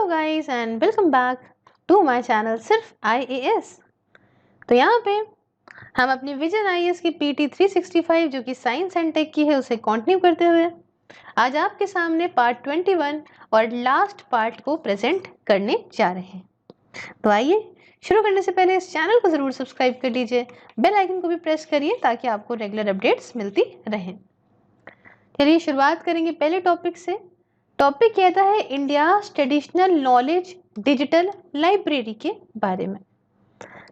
Hello guys and welcome back to my channel Sirf IAS. तो यहाँ पे हम अपनी विजन आईएएस की पीटी 365 जो कि साइंस एंड टेक की है उसे कंटिन्यू करते हुए आज आपके सामने पार्ट 21 और लास्ट पार्ट को प्रेजेंट करने जा रहे हैं। तो आइए शुरू करने से पहले इस चैनल को जरूर सब्सक्राइब कर लीजिए, बेल आइकन को भी प्रेस करिए ताकि आपको रेगुलर अपडेट्स मिलती रहें। चलिए शुरुआत करेंगे पहले टॉपिक से। टॉपिक कहता है India traditional knowledge digital library के बारे में।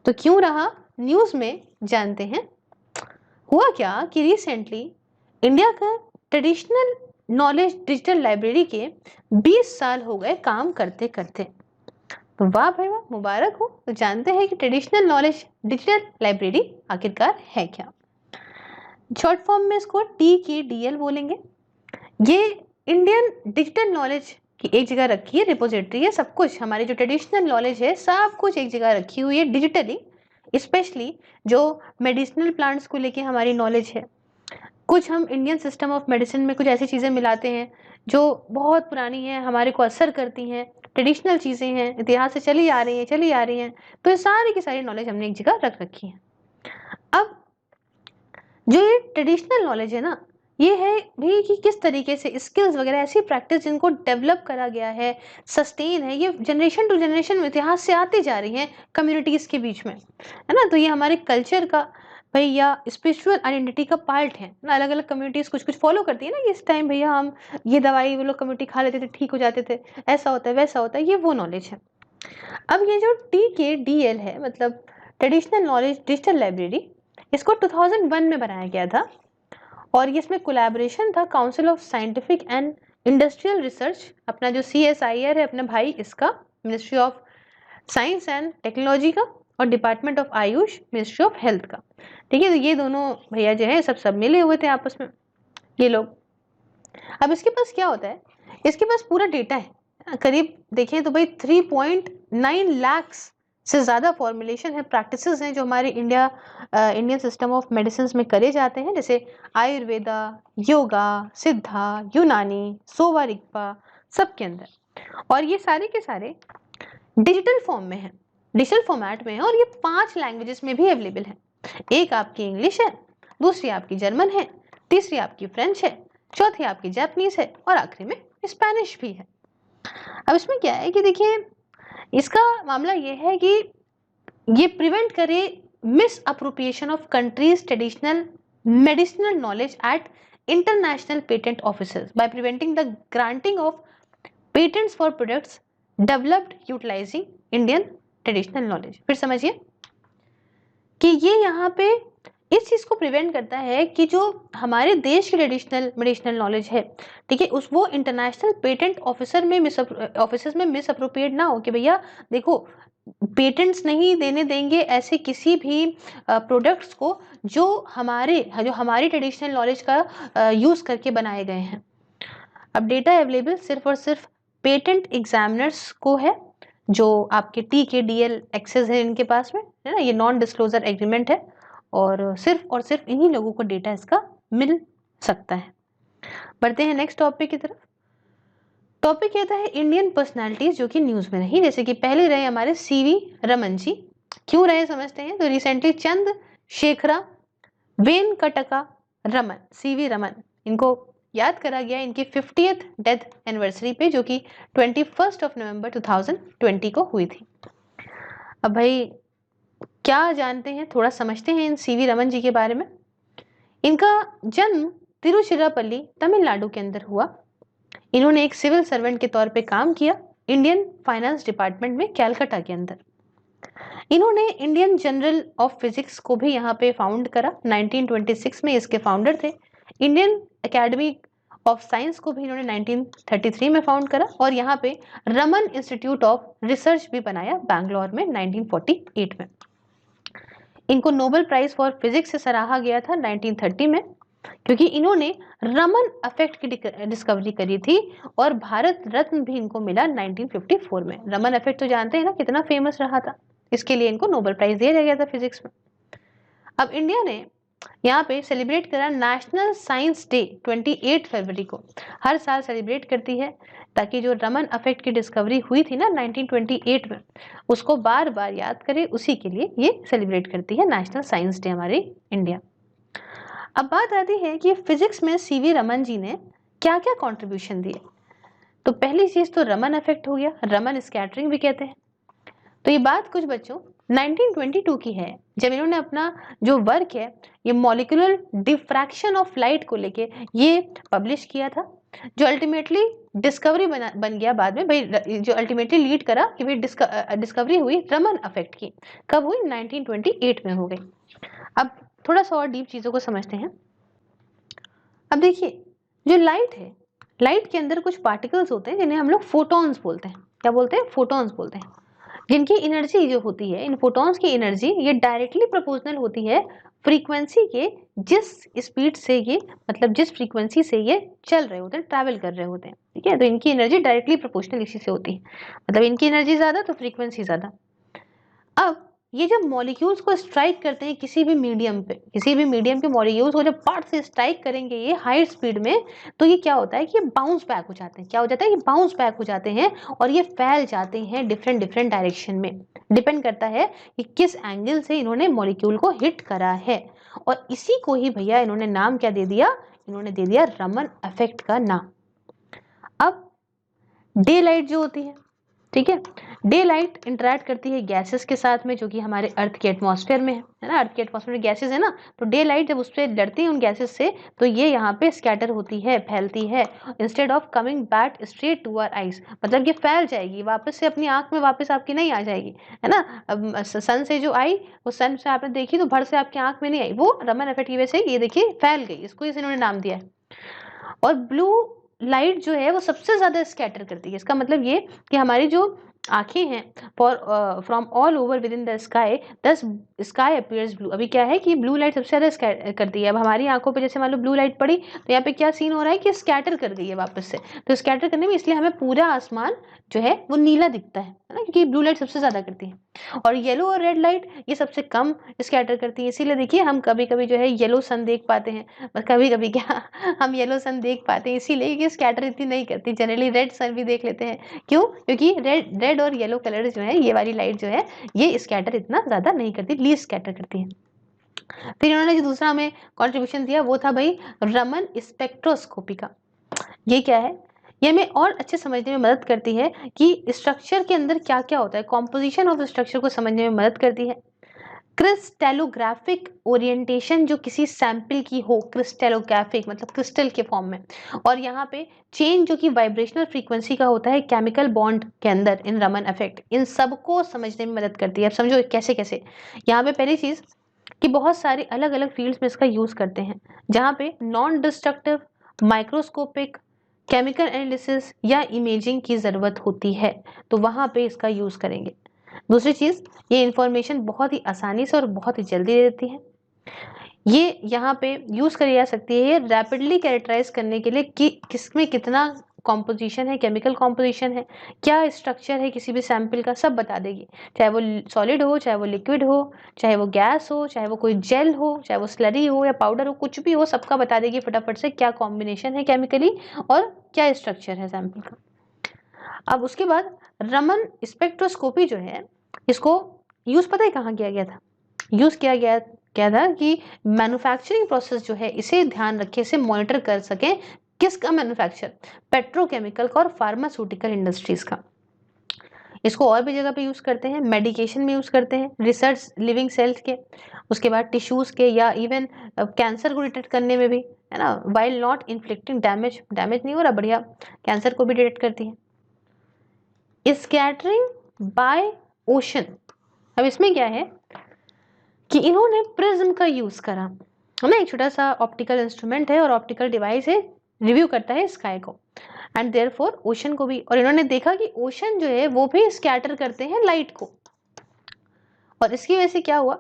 तो क्यों रहा न्यूज में, जानते हैं। हुआ क्या कि रिसेंटली इंडिया का ट्रेडिशनल नॉलेज डिजिटल लाइब्रेरी के 20 साल हो गए काम करते करते। तो वाह भाई वाह, मुबारक हो। तो जानते हैं कि ट्रेडिशनल नॉलेज डिजिटल लाइब्रेरी आखिरकार है क्या। शॉर्ट फॉर्म में इसको TKDL बोलेंगे। ये इंडियन डिजिटल नॉलेज की एक जगह रखी है, रिपोजिटरी है। सब कुछ हमारी जो ट्रेडिशनल नॉलेज है सब कुछ एक जगह रखी हुई है डिजिटली। स्पेशली जो मेडिसिनल प्लांट्स को लेके हमारी नॉलेज है, कुछ हम इंडियन सिस्टम ऑफ मेडिसिन में कुछ ऐसी चीज़ें मिलाते हैं जो बहुत पुरानी हैं, हमारे को असर करती हैं, ट्रेडिशनल चीज़ें हैं, इतिहास से चली आ रही हैं। तो ये सारी की सारी नॉलेज हमने एक जगह रख रखी है। अब जो ये ट्रेडिशनल नॉलेज है ना, ये है भी कि किस तरीके से स्किल्स वगैरह ऐसी प्रैक्टिस जिनको डेवलप करा गया है, सस्टेन है, ये जनरेशन टू जनरेशन इतिहास से आती जा रही हैं कम्युनिटीज़ के बीच में, है ना। तो ये हमारे कल्चर का भैया स्पिरिचुअल आइडेंटिटी का पार्ट है ना। अलग अलग कम्युनिटीज़ कुछ कुछ फॉलो करती है ना, इस टाइम भैया हम ये दवाई वो लोग कम्युनिटी खा लेते थे, ठीक हो जाते थे, ऐसा होता है वैसा होता है, ये वो नॉलेज है। अब ये जो TKDL है, मतलब ट्रेडिशनल नॉलेज डिजिटल लाइब्रेरी, इसको 2001 में बनाया गया था और ये इसमें कोलैबोरेशन था council of scientific and industrial research, अपना जो CSIR है अपना भाई इसका, ministry of science and technology का, और department of Ayush, ministry of health का। ठीक है, तो ये दोनों भैया जो है सब मिले हुए थे आपस में ये लोग। अब इसके पास क्या होता है, इसके पास पूरा डेटा है, करीब देखें तो भाई 3.9 लाख से ज़्यादा फॉर्मुलेशन है, प्रैक्टिसेस हैं जो हमारे इंडियन सिस्टम ऑफ मेडिसिन में करे जाते हैं, जैसे आयुर्वेदा, योगा, सिद्धा, यूनानी, सोवा रिग्पा, सब के अंदर। और ये सारे के सारे डिजिटल फॉर्म में है, डिजिटल फॉर्मेट में है, और ये 5 लैंग्वेजेस में भी अवेलेबल है। एक आपकी इंग्लिश है, दूसरी आपकी जर्मन है, तीसरी आपकी फ्रेंच है, चौथी आपकी जापानीज है, और आखिरी में स्पेनिश भी है। अब इसमें क्या है कि देखिए, इसका मामला ये है कि ये प्रिवेंट करे misappropriation of countries traditional medicinal knowledge at international patent offices by preventing the granting of patents for products developed utilising Indian traditional knowledge. फिर समझिए कि ये यहाँ पे इस चीज़ को प्रिवेंट करता है कि जो हमारे देश की ट्रेडिशनल मेडिसिनल नॉलेज है, ठीक है, वो इंटरनेशनल पेटेंट ऑफिसर में ऑफिसर्स में मिस अप्रोप्रिएट ना हो कि भैया देखो पेटेंट्स नहीं देने देंगे ऐसे किसी भी प्रोडक्ट्स को जो हमारी ट्रेडिशनल नॉलेज का यूज़ करके बनाए गए हैं। अब डेटा अवेलेबल सिर्फ और सिर्फ पेटेंट एग्जामिनर्स को है, जो आपके TKDL एक्सेस है इनके पास में, है ना। ये नॉन डिस्क्लोजर एग्रीमेंट है और सिर्फ इन्हीं लोगों को डेटा इसका मिल सकता है। बढ़ते हैं नेक्स्ट टॉपिक की तरफ। टॉपिक कहता है इंडियन पर्सनालिटीज जो कि न्यूज में रही, जैसे कि पहले रहे हमारे CV रमन जी। क्यों रहे समझते हैं। तो रिसेंटली चंद्रशेखर वेंकटका रमन, CV रमन, इनको याद करा गया इनकी 50th डेथ एनिवर्सरी पे, जो कि 21 नवंबर 2020 को हुई थी। अब भाई क्या जानते हैं, थोड़ा समझते हैं इन CV रमन जी के बारे में। इनका जन्म तिरुचिरापल्ली तमिलनाडु के अंदर हुआ। इन्होंने एक सिविल सर्वेंट के तौर पे काम किया इंडियन फाइनेंस डिपार्टमेंट में कैलकाटा के अंदर। इन्होंने इंडियन जर्नल ऑफ फिजिक्स को भी यहाँ पे फाउंड करा, 1926 में इसके फाउंडर थे। इंडियन एकेडमी ऑफ साइंस को भी इन्होंने 1933 में फाउंड करा, और यहाँ पे रमन इंस्टीट्यूट ऑफ रिसर्च भी बनाया बैंगलोर में 1948 में। इनको नोबेल प्राइज फॉर फिजिक्स से सराहा गया था 1930 में, क्योंकि इन्होंने रमन इफेक्ट की डिस्कवरी करी थी, और भारत रत्न भी इनको मिला 1954 में। रमन इफेक्ट तो जानते हैं ना कितना फेमस रहा था, इसके लिए इनको नोबेल प्राइज दिया गया था फिजिक्स में। अब इंडिया ने यहाँ पे सेलिब्रेट करा नेशनल साइंस डे 28 फरवरी को, हर साल सेलिब्रेट करती है ताकि जो रमन इफेक्ट की डिस्कवरी हुई थी ना 1928 में, उसको बार बार याद करे, उसी के लिए ये सेलिब्रेट करती है नेशनल साइंस डे हमारी इंडिया। अब बात आती है कि फिजिक्स में सीवी रमन जी ने क्या क्या कॉन्ट्रीब्यूशन दिए। तो पहली चीज तो रमन इफेक्ट हो गया, रमन स्कैटरिंग भी कहते हैं। तो ये बात कुछ बच्चों 1922 की है, जब इन्होंने अपना जो वर्क है ये मॉलिक्यूलर डिफ्रैक्शन ऑफ लाइट को लेके ये पब्लिश किया था, जो अल्टीमेटली डिस्कवरी बन गया बाद में भाई, जो अल्टीमेटली लीड करा कि भाई डिस्कवरी हुई रमन इफेक्ट की। कब हुई? 1928 में हो गई। अब थोड़ा सा और डीप चीजों को समझते हैं। अब देखिए, जो लाइट है, लाइट के अंदर कुछ पार्टिकल्स होते हैं जिन्हें हम लोग फोटॉन्स बोलते हैं। क्या बोलते हैं? फोटॉन्स बोलते हैं। जिनकी एनर्जी जो होती है, इन फोटॉन्स की एनर्जी ये डायरेक्टली प्रोपोर्शनल होती है फ्रीक्वेंसी के, जिस स्पीड से ये, मतलब जिस फ्रीक्वेंसी से ये चल रहे होते हैं, ट्रैवल कर रहे होते हैं। ठीक है, तो इनकी एनर्जी डायरेक्टली प्रोपोर्शनल इसी से होती है, मतलब इनकी एनर्जी ज्यादा तो फ्रीक्वेंसी ज्यादा। अब ये जब मॉलिक्यूल्स को स्ट्राइक करते हैं किसी भी मीडियम पे, किसी भी मीडियम के मॉलिक्यूल्स को जब पार्ट से स्ट्राइक करेंगे ये हाई स्पीड में, तो ये क्या होता है कि ये बाउंस बैक हो जाते हैं। क्या हो जाता है? ये बाउंस बैक हो जाते हैं और ये फैल जाते हैं डिफरेंट डिफरेंट डायरेक्शन में। डिपेंड करता है कि किस एंगल से इन्होंने मॉलिक्यूल को हिट करा है, और इसी को ही भैया इन्होंने नाम क्या दे दिया? इन्होंने दे दिया रमन इफेक्ट का नाम। अब डे लाइट जो होती है, ठीक है, डे लाइट इंटरेक्ट करती है गैसेस के साथ में, जो कि हमारे अर्थ के एटमॉस्फेयर में है ना। अर्थ के एटमॉस्फेयर में गैसेस है ना, तो डे लाइट जब उससे लड़ती है उन गैसेस से, तो ये यहाँ पे स्कैटर होती है, फैलती है, instead of coming back straight to our eyes. मतलब ये फैल जाएगी, वापस से अपनी आंख में वापस आपकी नहीं आ जाएगी, है ना। अब सन से जो आई, वो सन से आपने देखी तो भर से आपकी आंख में नहीं आई, वो रमन इफेक्ट की वजह से ये देखिए फैल गई, इसको इन्होंने नाम दिया है। और ब्लू लाइट जो है वो सबसे ज्यादा स्कैटर करती है। इसका मतलब ये कि हमारी जो आंखें हैं, for from all over with in the sky, दस स्काई अपीयर्स ब्लू। अभी क्या है कि ब्लू लाइट सबसे ज्यादा स्कैटर करती है। अब हमारी आंखों पे जैसे मान लो ब्लू लाइट पड़ी, तो यहाँ पे क्या सीन हो रहा है कि स्कैटर कर गई है वापस से। तो स्कैटर करने में इसलिए हमें पूरा आसमान जो है वो नीला दिखता है ना, क्योंकि ब्लू लाइट सबसे ज्यादा करती है। और येलो और रेड लाइट ये सबसे कम स्कैटर करती है। इसीलिए देखिए हम कभी कभी जो है येलो सन देख पाते हैं, बस कभी कभी क्या हम येलो सन देख पाते हैं, इसीलिए कि स्कैटर इतनी नहीं करती। जनरली रेड सन भी देख लेते हैं, क्यों? क्योंकि रेड और येलो कलर जो है, ये वाली लाइट जो है ये स्कैटर इतना ज्यादा नहीं करती, लीस्ट स्कैटर करती है। फिर इन्होंने जो दूसरा हमें कंट्रीब्यूशन दिया वो था भाई रमन स्पेक्ट्रोस्कोपी का। ये क्या है? ये हमें और अच्छे समझने में मदद करती है कि स्ट्रक्चर के अंदर क्या क्या होता है, कॉम्पोजिशन ऑफ स्ट्रक्चर को समझने में मदद करती है। क्रिस्टेलोग्राफिक ओरिएंटेशन जो किसी सैंपल की हो, क्रिस्टेलोग्राफिक मतलब क्रिस्टल के फॉर्म में, और यहाँ पे चेंज जो कि वाइब्रेशनल फ्रीक्वेंसी का होता है केमिकल बॉन्ड के अंदर इन रमन इफेक्ट, इन सबको समझने में मदद करती है। अब समझो कैसे कैसे। यहाँ पे पहली चीज कि बहुत सारी अलग अलग फील्ड्स में इसका यूज करते हैं, जहाँ पे non destructive, microscopic, chemical analysis या इमेजिंग की जरूरत होती है, तो वहां पे इसका यूज करेंगे। दूसरी चीज, ये इंफॉर्मेशन बहुत ही आसानी से और बहुत ही जल्दी दे देती है। ये यहाँ पे यूज करी जा सकती है रैपिडली कैरेक्टराइज करने के लिए कि किसमें कितना कॉम्पोजिशन है, केमिकल कॉम्पोजिशन है, क्या स्ट्रक्चर है किसी भी सैंपल का, सब बता देगी। चाहे वो सॉलिड हो, चाहे वो लिक्विड हो, चाहे वो गैस हो, चाहे वो कोई जेल हो, चाहे वो स्लरी हो या पाउडर हो, कुछ भी हो, सबका बता देगी फटाफट से क्या कॉम्बिनेशन है केमिकली और क्या स्ट्रक्चर है सैंपल का। अब उसके बाद रमन स्पेक्ट्रोस्कोपी जो है, इसको यूज पता है कहाँ किया गया था? यूज किया गया क्या था कि मैन्युफैक्चरिंग प्रोसेस जो है इसे ध्यान रखे, इसे मॉनिटर कर सके। किसका मैन्युफैक्चर? पेट्रोकेमिकल का और फार्मास्यूटिकल इंडस्ट्रीज का। इसको और भी जगह पे यूज करते हैं, मेडिकेशन में यूज करते हैं, रिसर्च लिविंग सेल्स के, उसके बाद टिश्यूज के, या इवन कैंसर को डिटेक्ट करने में भी, है ना। While not inflicting damage, damage नहीं हो रहा, बढ़िया, कैंसर को भी डिटेक्ट करती है। स्कैटरिंग बाय ओशन, अब इसमें क्या है कि इन्होंने प्रिज्म का यूज करा, है ना। एक छोटा सा ऑप्टिकल इंस्ट्रूमेंट है और ऑप्टिकल डिवाइस है, रिव्यू करता है स्काई को एंड देयरफॉर ओशन को भी। और इन्होंने देखा कि ओशन जो है वो भी स्कैटर करते हैं लाइट को, और इसकी वजह से क्या हुआ?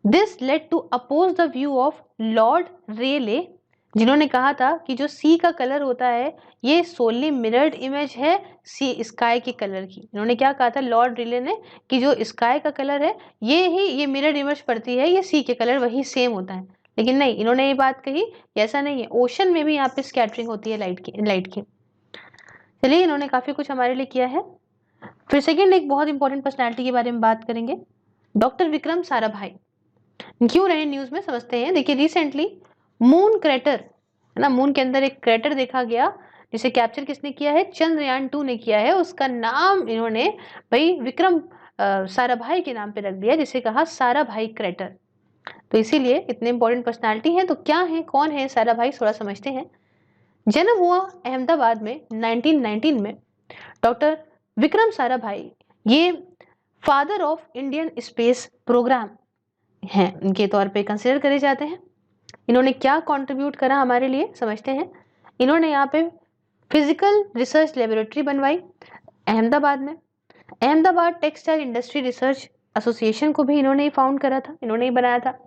This led to oppose the view of Lord Rayleigh, जिन्होंने कहा था कि जो सी का कलर होता है ये सोली मिरर्ड इमेज है सी स्काई के कलर की। इन्होंने क्या कहा था लॉर्ड रेले ने कि जो स्काई का कलर है ये मिरर्ड इमेज पड़ती है, ये सी के कलर वही सेम होता है। लेकिन नहीं, इन्होंने ये बात कही ऐसा नहीं है, ओशन में भी यहाँ पे स्कैटरिंग होती है लाइट की। चलिए, इन्होंने काफी कुछ हमारे लिए किया है। फिर सेकेंड एक बहुत इंपॉर्टेंट पर्सनैलिटी के बारे में बात करेंगे, डॉक्टर विक्रम साराभाई। क्यों रहे न्यूज में, समझते हैं। देखिए, रिसेंटली मून क्रेटर है ना, मून के अंदर एक क्रेटर देखा गया जिसे कैप्चर किसने किया है, चंद्रयान 2 ने किया है। उसका नाम इन्होंने भाई विक्रम साराभाई के नाम पे रख दिया, जिसे कहा साराभाई क्रेटर। तो इसीलिए इतने इंपॉर्टेंट पर्सनालिटी हैं। तो क्या है, कौन है साराभाई, थोड़ा समझते हैं। जन्म हुआ अहमदाबाद में 1919 में। डॉक्टर विक्रम साराभाई ये father of Indian space programme हैं, इनके तौर पे कंसिडर करे जाते हैं। इन्होंने क्या कंट्रीब्यूट करा हमारे लिए, समझते हैं। इन्होंने यहाँ पे फिजिकल रिसर्च लेबोरेटरी बनवाई अहमदाबाद में। Ahmedabad textile industry research association को भी इन्होंने ही फाउंड करा था, इन्होंने ही बनाया था।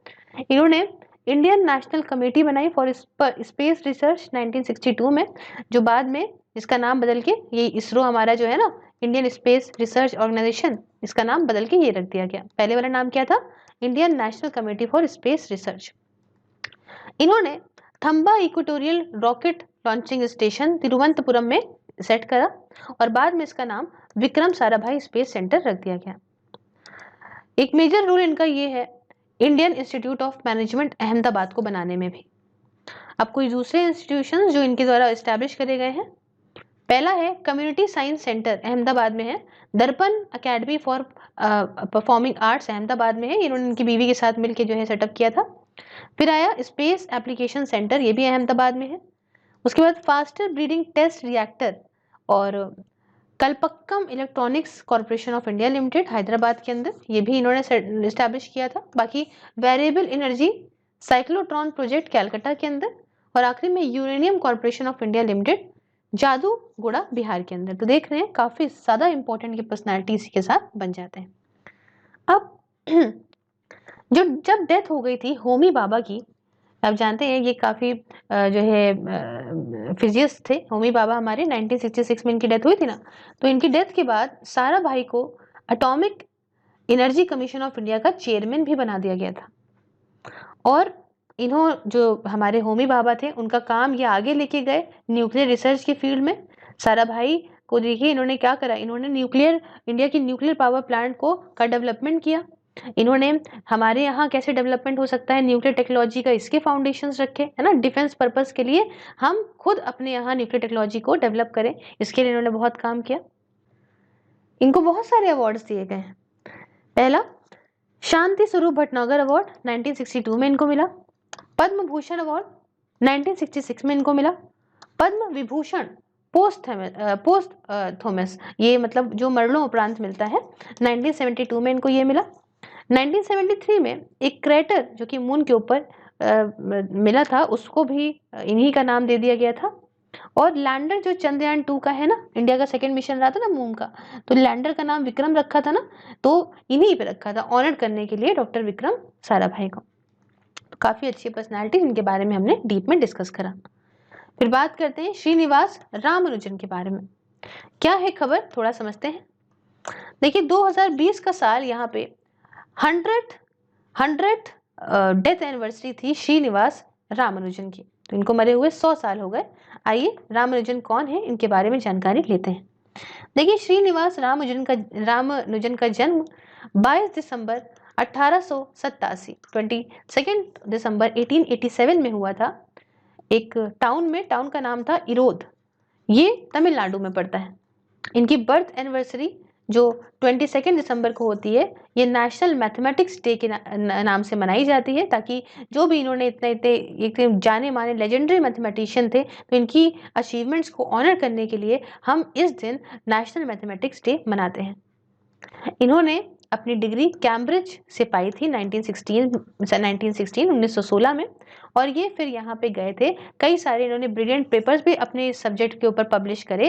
इन्होंने इंडियन नेशनल कमेटी बनाई फॉर स्पेस रिसर्च 1962 में, जो बाद में इसका नाम बदल के ये इसरो हमारा जो है ना, इंडियन स्पेस रिसर्च ऑर्गेनाइजेशन, इसका नाम बदल के ये रख दिया गया। पहले वाला नाम क्या था, Indian national committee for space research. इन्होंने Thumba equatorial rocket launching station Thiruvananthapuram में सेट करा और बाद में इसका नाम विक्रम साराभाई स्पेस सेंटर रख दिया गया। एक मेजर रोल इनका ये है Indian institute of management Ahmedabad को बनाने में भी। अब कोई दूसरे इंस्टीट्यूशन जो इनके द्वारा एस्टैब्लिश करे गए हैं, पहला है कम्युनिटी साइंस सेंटर अहमदाबाद में है, दर्पण academy for performing arts Ahmedabad में है, इन्होंने इनकी बीवी के साथ मिलकर जो है सेटअप किया था। फिर आया स्पेस एप्लीकेशन सेंटर, ये भी अहमदाबाद में है। उसके बाद फास्टर ब्रीडिंग टेस्ट रिएक्टर और Kalpakkam electronics corporation of India limited Hyderabad के अंदर, ये भी इन्होंने एस्टैब्लिश किया था। बाकी variable energy cyclotron project Calcutta के अंदर, और आखिरी में uranium corporation of India limited Jaduguda Bihar के अंदर। तो देख रहे हैं काफी ज्यादा इंपॉर्टेंट ये पर्सनैलिटी इसी के साथ बन जाते हैं। अब जब डेथ हो गई थी होमी बाबा की, आप जानते हैं ये काफी जो है फिजिसिस्ट थे होमी बाबा हमारे, 1966 में इनकी डेथ हुई थी ना। तो इनकी डेथ के बाद साराभाई को atomic energy commission of India का चेयरमैन भी बना दिया गया था। और इन्हों जो हमारे होमी बाबा थे, उनका काम ये आगे लेके गए न्यूक्लियर रिसर्च के फील्ड में। साराभाई को देखिए इन्होंने क्या करा, इन्होंने न्यूक्लियर इंडिया की न्यूक्लियर पावर प्लांट का डेवलपमेंट किया। इन्होंने हमारे यहाँ कैसे डेवलपमेंट हो सकता है न्यूक्लियर टेक्नोलॉजी का, इसके फाउंडेशंस रखे है ना। डिफेंस पर्पस के लिए हम खुद अपने यहाँ न्यूक्लियर टेक्नोलॉजी को डेवलप करें, इसके लिए इन्होंने बहुत काम किया। इनको बहुत सारे अवार्ड्स दिए गए हैं। पहला शांति स्वरूप भटनागर अवार्ड 1962 में इनको मिला। पद्म भूषण अवार्ड 1966 में इनको मिला। पद्म विभूषण पोस्ट थॉमस, ये मतलब जो मरणोपरांत मिलता है, 1972 में इनको ये मिला। 1973 में एक क्रेटर जो कि मून के ऊपर मिला था, उसको भी इन्हीं का नाम दे दिया गया था। और लैंडर जो चंद्रयान 2 का है ना, इंडिया का सेकंड मिशन रहा था ना मून का, तो लैंडर का नाम विक्रम रखा था ना, तो इन्हीं पे रखा था ऑनर करने के लिए डॉक्टर विक्रम साराभाई को। तो काफी अच्छी पर्सनैलिटी, इनके बारे में हमने डीप में डिस्कस करा। फिर बात करते हैं श्रीनिवास रामानुजन के बारे में। क्या है खबर, थोड़ा समझते हैं। देखिए 2020 का साल यहाँ पे 100 डेथ एनिवर्सरी थी श्रीनिवास रामानुजन की, तो इनको मरे हुए 100 साल हो गए। आइए रामानुजन कौन है, इनके बारे में जानकारी लेते हैं। देखिए श्रीनिवास रामानुजन का जन्म 22 दिसंबर 1887 22 दिसंबर 1887 में हुआ था। एक टाउन का नाम था इरोद, ये तमिलनाडु में पड़ता है। इनकी बर्थ एनिवर्सरी जो 22 दिसंबर को होती है, ये नेशनल मैथमेटिक्स डे के नाम से मनाई जाती है, ताकि जो भी इन्होंने इतने जाने माने लेजेंडरी मैथमेटिशियन थे, तो इनकी अचीवमेंट्स को ऑनर करने के लिए हम इस दिन नेशनल मैथमेटिक्स डे मनाते हैं। इन्होंने अपनी डिग्री कैम्ब्रिज से पाई थी 1916 में, और ये फिर यहाँ पे गए थे। कई सारे इन्होंने ब्रिलियंट पेपर्स भी अपने सब्जेक्ट के ऊपर पब्लिश करे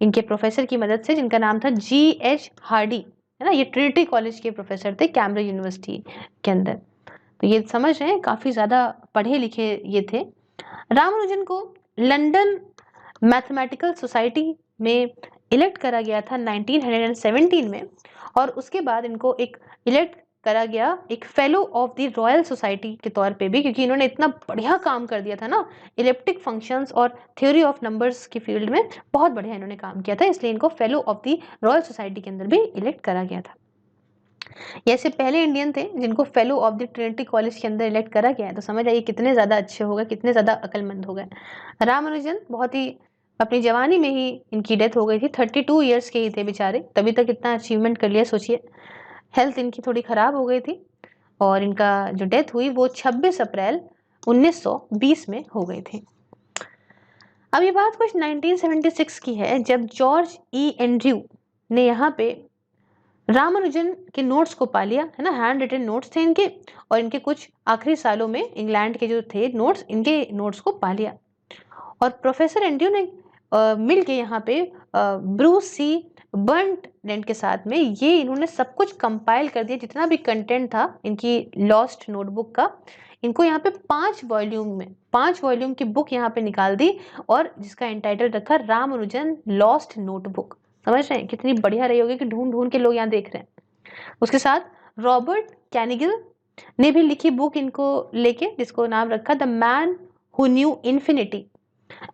इनके प्रोफेसर की मदद से, जिनका नाम था G.H. हार्डी, है ना। ये ट्रिनिटी कॉलेज के प्रोफेसर थे कैम्ब्रिज यूनिवर्सिटी के अंदर। तो ये समझ रहे हैं काफी ज्यादा पढ़े लिखे ये थे। रामानुजन को लंदन मैथमेटिकल सोसाइटी में इलेक्ट करा गया था 1917 में, और उसके बाद इनको एक इलेक्ट करा गया एक fellow of the royal society के तौर पे भी, क्योंकि इन्होंने इतना बढ़िया काम कर दिया था ना इलिप्टिक फंक्शंस और थ्योरी ऑफ नंबर्स की फील्ड में, बहुत बढ़िया इन्होंने काम किया था, इसलिए इनको fellow of the royal society के अंदर भी इलेक्ट करा गया था। ये ऐसे पहले इंडियन थे जिनको fellow of the Trinity college के अंदर इलेक्ट करा गया है, तो समझ आइए कितने ज़्यादा अच्छे हो गए, कितने ज़्यादा अक्लमंद हो गए। रामानुजन बहुत ही अपनी जवानी में ही इनकी डेथ हो गई थी, 32 ईयर्स के ही थे बेचारे, तभी तक इतना अचीवमेंट कर लिया। सोचिए हेल्थ इनकी थोड़ी ख़राब हो गई थी और इनका जो डेथ हुई वो 26 अप्रैल 1920 में हो गई थी। अब ये बात कुछ 1976 की है, जब जॉर्ज ई एंड्रयू ने यहाँ पे रामानुजन के नोट्स को पा लिया, है ना, हैंड रिटन नोट्स थे इनके, और इनके कुछ आखिरी सालों में इंग्लैंड के जो थे नोट्स, इनके नोट्स को पा लिया। और प्रोफेसर एंड्रयू ने मिल के यहाँ पे ब्रूस सी बर्नलैंड के साथ में ये इन्होंने सब कुछ कंपाइल कर दिया, जितना भी कंटेंट था इनकी लॉस्ट नोटबुक का, इनको यहाँ पे 5 वॉल्यूम की बुक यहाँ पे निकाल दी, और जिसका इंटाइटल रखा रामानुजन लॉस्ट नोटबुक। समझ रहे हैं कितनी बढ़िया रही होगी कि ढूंढ ढूंढ के लोग यहाँ देख रहे हैं। उसके साथ रॉबर्ट कैनिगल ने भी लिखी बुक इनको लेके, जिसको नाम रखा the man who knew infinity,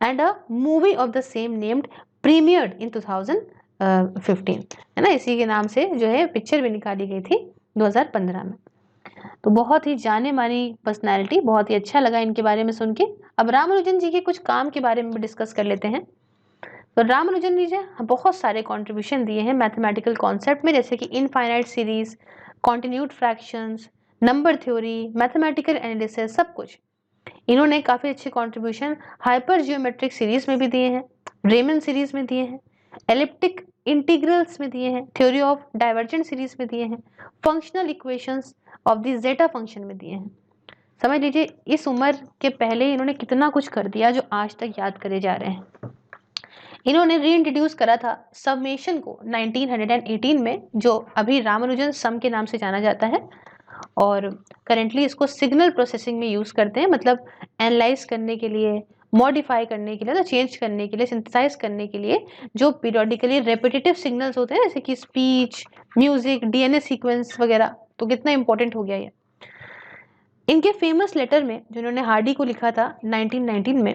and a movie of the same named premiered इन 2015, है ना, इसी के नाम से जो है पिक्चर भी निकाली गई थी 2015 में। तो बहुत ही जाने मानी पर्सनैलिटी, बहुत ही अच्छा लगा इनके बारे में सुन के। अब रामानुजन जी के कुछ काम के बारे में भी डिस्कस कर लेते हैं। तो रामानुजन जी ने बहुत सारे कंट्रीब्यूशन दिए हैं मैथमेटिकल कॉन्सेप्ट में, जैसे कि infinite series, continued fractions, number theory, mathematical analysis, सब कुछ इन्होंने काफ़ी अच्छे कंट्रीब्यूशन हाइपर जियोमेट्रिक सीरीज में भी दिए हैं, रेमन सीरीज में दिए हैं, एलिप्टिक इंटीग्रल्स में दिए हैं, थ्योरी ऑफ डाइवर्जेंट सीरीज में दिए हैं, functional equations of the zeta function में दिए हैं। समझ लीजिए इस उम्र के पहले इन्होंने कितना कुछ कर दिया जो आज तक याद करे जा रहे हैं। इन्होंने रीइंट्रोड्यूस करा था समेशन को 1918 में, जो अभी रामानुजन सम के नाम से जाना जाता है, और करेंटली इसको सिग्नल प्रोसेसिंग में यूज करते हैं, मतलब एनालाइज करने के लिए, मॉडिफाई करने के लिए, तो चेंज करने के लिए, सिंथेसाइज करने के लिए जो पीरियोडिकली रेपिटेटिव सिग्नल्स होते हैं, जैसे कि स्पीच, म्यूजिक, डीएनए सीक्वेंस वगैरह, तो कितना इंपॉर्टेंट हो गया ये। इनके फेमस लेटर में जो इन्होंने हार्डी को लिखा था 1919 में,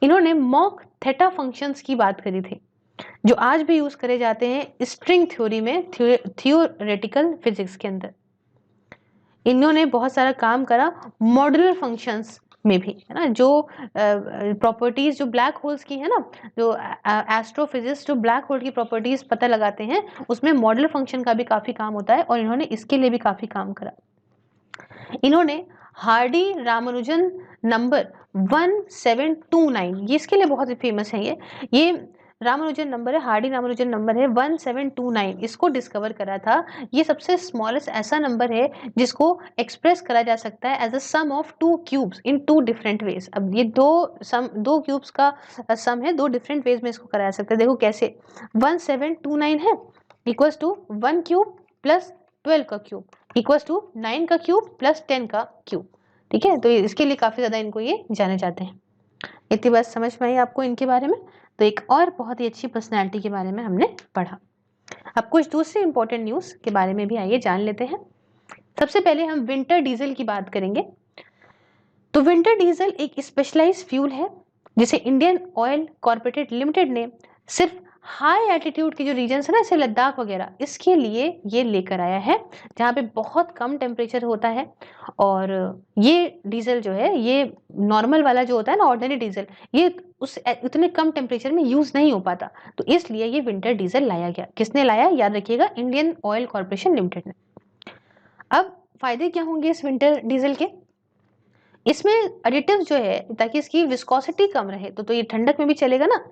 इन्होंने मॉक थीटा फंक्शंस की बात करी थी, जो आज भी यूज करे जाते हैं स्ट्रिंग थ्योरी में, थियोरेटिकल फिजिक्स के अंदर। इन्होंने बहुत सारा काम करा मॉड्यूलर फंक्शंस में भी, है ना, जो प्रॉपर्टीज जो ब्लैक होल्स की है ना, जो एस्ट्रोफिजिस्ट जो ब्लैक होल की प्रॉपर्टीज पता लगाते हैं, उसमें मॉड्यूलर फंक्शन का भी काफी काम होता है, और इन्होंने इसके लिए भी काफी काम करा। इन्होंने हार्डी रामानुजन नंबर 1729, ये इसके लिए बहुत ही फेमस है, ये रामानुजन नंबर है, हार्डी रामानुजन नंबर है 1729, इसको डिस्कवर करा था। ये सबसे स्मॉलेस्ट ऐसा नंबर है जिसको एक्सप्रेस करा जा सकता है as a sum of 2 cubes in 2 different ways. अब ये दो क्यूब्स का सम है, 2 डिफरेंट वेज में इसको कराया सकते हैं। देखो कैसे, 1729 है इक्वल्स टू 1 क्यूब प्लस 12 का क्यूब इक्वल्स टू 9 का क्यूब प्लस 10 का क्यूब। ठीक है, तो इसके लिए काफी ज्यादा इनको ये जाने जाते हैं। इतनी बात समझ में आई आपको इनके बारे में। तो एक और बहुत ही अच्छी पर्सनैलिटी के बारे में हमने पढ़ा। अब कुछ दूसरी इंपॉर्टेंट न्यूज के बारे में भी आइए जान लेते हैं। सबसे पहले हम विंटर डीजल की बात करेंगे। तो विंटर डीजल एक स्पेशलाइज्ड फ्यूल है जिसे इंडियन ऑयल कॉर्पोरेट लिमिटेड ने सिर्फ हाई एल्टीट्यूड के जो रीजन है ना, जैसे लद्दाख वगैरह, इसके लिए ये लेकर आया है, जहाँ पे बहुत कम टेम्परेचर होता है। और ये डीजल जो है, ये नॉर्मल वाला जो होता है ना, ऑर्डिनरी डीजल, ये उस उतने कम टेम्परेचर में यूज नहीं हो पाता, तो इसलिए ये विंटर डीजल लाया गया। किसने लाया, याद रखिएगा, इंडियन ऑयल कॉर्पोरेशन लिमिटेड ने। अब फायदे क्या होंगे इस विंटर डीजल के, इसमें एडिटिव जो है, ताकि इसकी विस्कोसिटी कम रहे, तो ये ठंडक में भी चलेगा ना,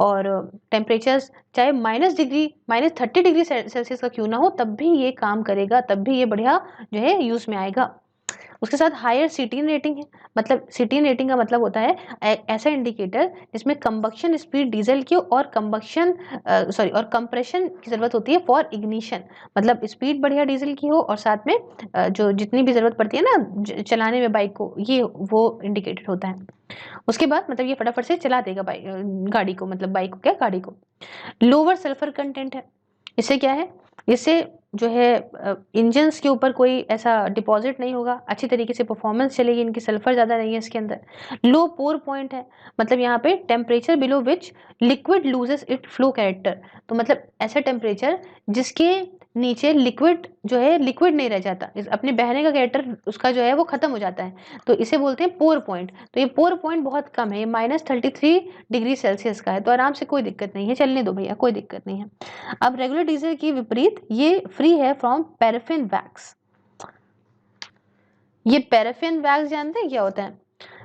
और टेम्परेचर चाहे -30 डिग्री सेल्सियस का क्यों ना हो, तब भी ये काम करेगा, तब भी ये बढ़िया जो है यूज में आएगा। उसके साथ हायर सीटीन रेटिंग है, मतलब सीटीन रेटिंग का मतलब होता है ऐसा इंडिकेटर जिसमें कंबक्शन स्पीड डीजल की और और कंप्रेशन की जरूरत होती है फॉर इग्निशन, मतलब स्पीड बढ़िया डीजल की हो और साथ में जो जितनी भी जरूरत पड़ती है ना चलाने में बाइक को, ये वो इंडिकेटर होता है। उसके बाद मतलब ये फटाफट से चला देगा गाड़ी को, मतलब बाइक को क्या, गाड़ी को। लोअर सल्फर कंटेंट है, इससे क्या है, इससे जो है इंजन्स के ऊपर कोई ऐसा डिपॉजिट नहीं होगा, अच्छी तरीके से परफॉर्मेंस चलेगी, इनकी सल्फर ज़्यादा नहीं है इसके अंदर। लो पोर पॉइंट है, मतलब यहाँ पे temperature below which liquid loses it flow character, तो मतलब ऐसा टेम्परेचर जिसके नीचे लिक्विड जो है लिक्विड नहीं रह जाता, अपने बहने का कैरेक्टर उसका जो है वो खत्म हो जाता है, तो इसे बोलते हैं पोर पॉइंट। तो ये पोर पॉइंट बहुत कम है, ये -33 डिग्री सेल्सियस का है, तो आराम से कोई दिक्कत नहीं है, चलने दो भैया, कोई दिक्कत नहीं है। अब रेगुलर डीजल की विपरीत ये फ्री है फ्रॉम पैराफिन वैक्स। ये पैराफिन वैक्स जानते हैं क्या होता है?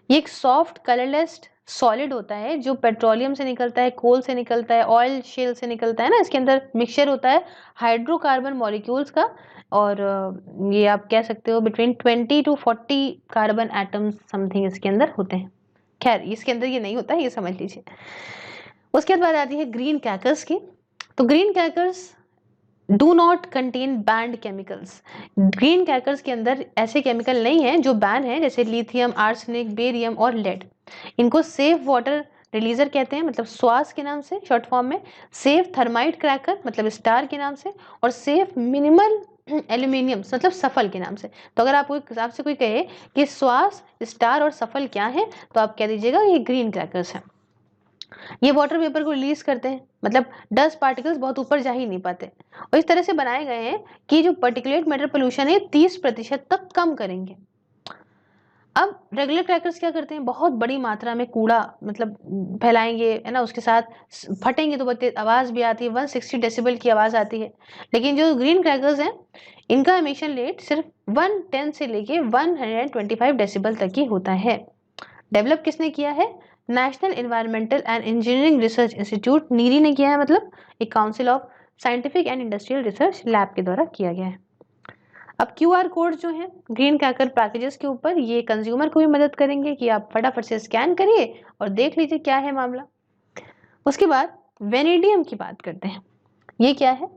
ये एक सॉफ्ट कलरलेस सॉलिड होता है जो पेट्रोलियम से निकलता है, कोल से निकलता है, ऑयल शेल से निकलता है ना, इसके अंदर मिक्सचर होता है हाइड्रोकार्बन मॉलिक्यूल्स का, और ये आप कह सकते हो between 20 to 40 carbon atoms something इसके अंदर होते हैं। खैर इसके अंदर ये नहीं होता है, ये समझ लीजिए। उसके बाद आती है ग्रीन क्रैकर्स की। तो green crackers do not contain band chemicals. Green crackers के अंदर ऐसे केमिकल नहीं है जो बैन है, जैसे लिथियम, आर्सेनिक, बेरियम और लेड। इनको सेफ वाटर रिलीजर कहते हैं, मतलब स्वास के नाम से शॉर्ट फॉर्म में, सेफ थर्माइट क्रैकर मतलब स्टार के नाम से, और सेफ मिनिमल एल्यूमिनियम मतलब सफल के नाम से। तो अगर आपसे कोई कहे कि स्वास, स्टार और सफल क्या है, तो आप कह दीजिएगा ये ग्रीन क्रैकर्स है। ये वाटर वेपर को रिलीज करते हैं, मतलब डस्ट पार्टिकल्स बहुत ऊपर जा ही नहीं पाते, और इस तरह से बनाए गए हैं कि जो पर्टिकुलेट मैटर पोल्यूशन है 30% तक कम करेंगे। अब रेगुलर क्रैकर्स क्या करते हैं, बहुत बड़ी मात्रा में कूड़ा मतलब फैलाएंगे, है ना, उसके साथ फटेंगे तो बहुत आवाज भी आती है, 160 डेसिबल की आवाज आती है। लेकिन जो ग्रीन क्रैकर्स हैं इनका एमिशन रेट सिर्फ 110 से लेके 125 डेसिबल तक ही होता है। डेवलप किसने किया है? National environmental and engineering research institute NEERI ने किया है, मतलब एक council of scientific and industrial research lab के द्वारा किया गया है। अब QR कोड जो है ग्रीन क्रैकर पैकेजेस के ऊपर, ये कंज्यूमर को भी मदद करेंगे कि आप फटाफट से स्कैन करिए और देख लीजिए क्या है मामला। उसके बाद वेनेडियम की बात करते हैं। ये क्या है?